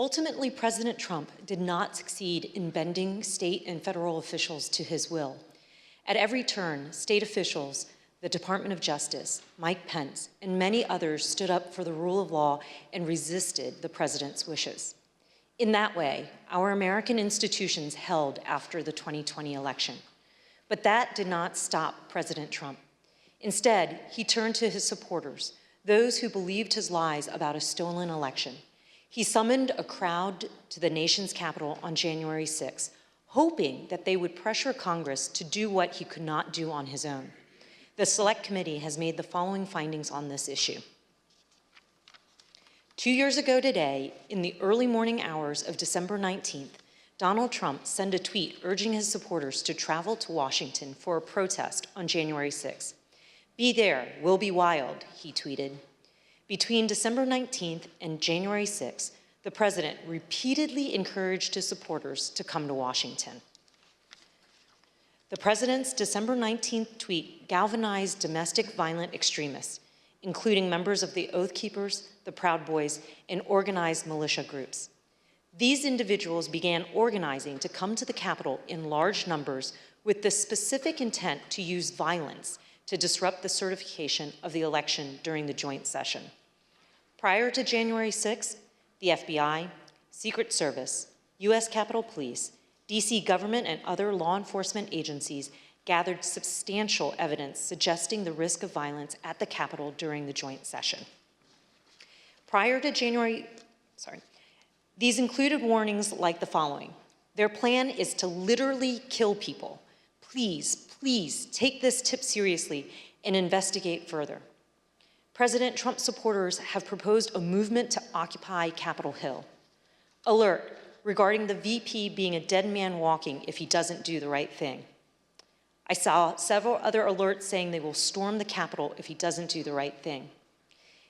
Ultimately, President Trump did not succeed in bending state and federal officials to his will. At every turn, state officials, the Department of Justice, Mike Pence, and many others stood up for the rule of law and resisted the president's wishes. In that way, our American institutions held after the 2020 election. But that did not stop President Trump. Instead, he turned to his supporters, those who believed his lies about a stolen election. He summoned a crowd to the nation's capital on January 6, hoping that they would pressure Congress to do what he could not do on his own. The Select Committee has made the following findings on this issue. 2 years ago today, in the early morning hours of December 19th, Donald Trump sent a tweet urging his supporters to travel to Washington for a protest on January 6. "Be there, we'll be wild," he tweeted. Between December 19th and January 6th, the president repeatedly encouraged his supporters to come to Washington. The president's December 19th tweet galvanized domestic violent extremists, including members of the Oath Keepers, the Proud Boys, and organized militia groups. These individuals began organizing to come to the Capitol in large numbers with the specific intent to use violence to disrupt the certification of the election during the joint session. Prior to January 6th, the FBI, Secret Service, U.S. Capitol Police, D.C. government and other law enforcement agencies gathered substantial evidence suggesting the risk of violence at the Capitol during the joint session. These included warnings like the following. Their plan is to literally kill people. Please, please take this tip seriously and investigate further. President Trump's supporters have proposed a movement to occupy Capitol Hill. Alert regarding the VP being a dead man walking if he doesn't do the right thing. I saw several other alerts saying they will storm the Capitol if he doesn't do the right thing.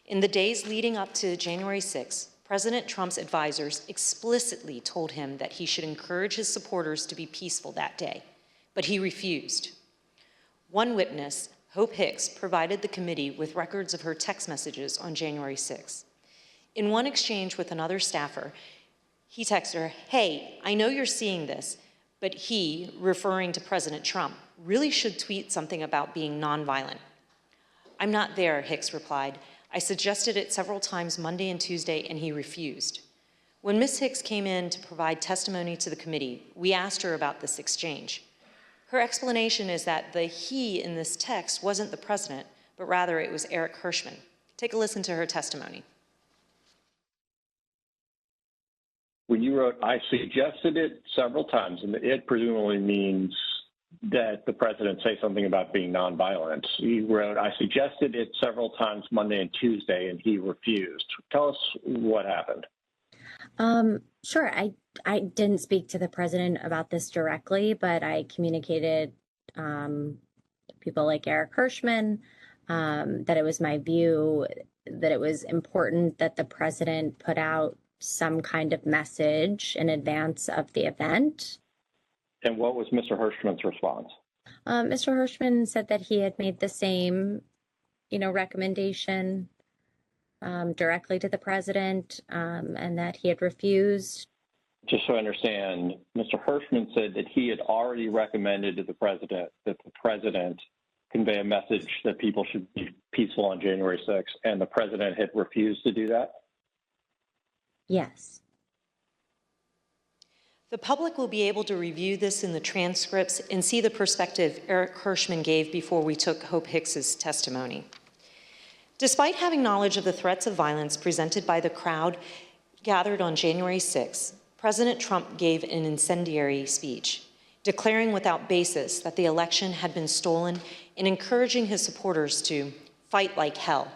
In the days leading up to January 6th, President Trump's advisors explicitly told him that he should encourage his supporters to be peaceful that day, but he refused. One witness, Hope Hicks, provided the committee with records of her text messages on January 6th. In one exchange with another staffer, he texted her, "Hey, I know you're seeing this, but he," referring to President Trump, "really should tweet something about being nonviolent." "I'm not there," Hicks replied. "I suggested it several times Monday and Tuesday, and he refused." When Ms. Hicks came in to provide testimony to the committee, we asked her about this exchange. Her explanation is that the "he" in this text wasn't the president, but rather it was Eric Hirschman. Take a listen to her testimony. When you wrote, "I suggested it several times," and it presumably means that the president say something about being nonviolent. You wrote, "I suggested it several times Monday and Tuesday, and he refused." Tell us what happened. Sure. I didn't speak to the president about this directly, but I communicated people like Eric Hirschman that it was my view that it was important that the president put out some kind of message in advance of the event. And what was Mr. Hirschman's response? Mr. Hirschman said that he had made the same, recommendation directly to the president, and that he had refused. Just so I understand, Mr. Hirschman said that he had already recommended to the president that the president convey a message that people should be peaceful on January 6th, and the president had refused to do that? Yes. The public will be able to review this in the transcripts and see the perspective Eric Hirschman gave before we took Hope Hicks's testimony. Despite having knowledge of the threats of violence presented by the crowd gathered on January 6th, President Trump gave an incendiary speech, declaring without basis that the election had been stolen and encouraging his supporters to fight like hell.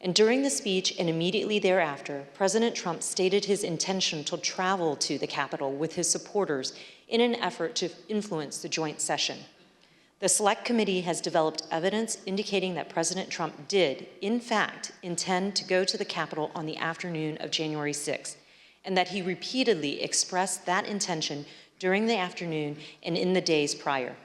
And during the speech and immediately thereafter, President Trump stated his intention to travel to the Capitol with his supporters in an effort to influence the joint session. The Select Committee has developed evidence indicating that President Trump did, in fact, intend to go to the Capitol on the afternoon of January 6th, and that he repeatedly expressed that intention during the afternoon and in the days prior.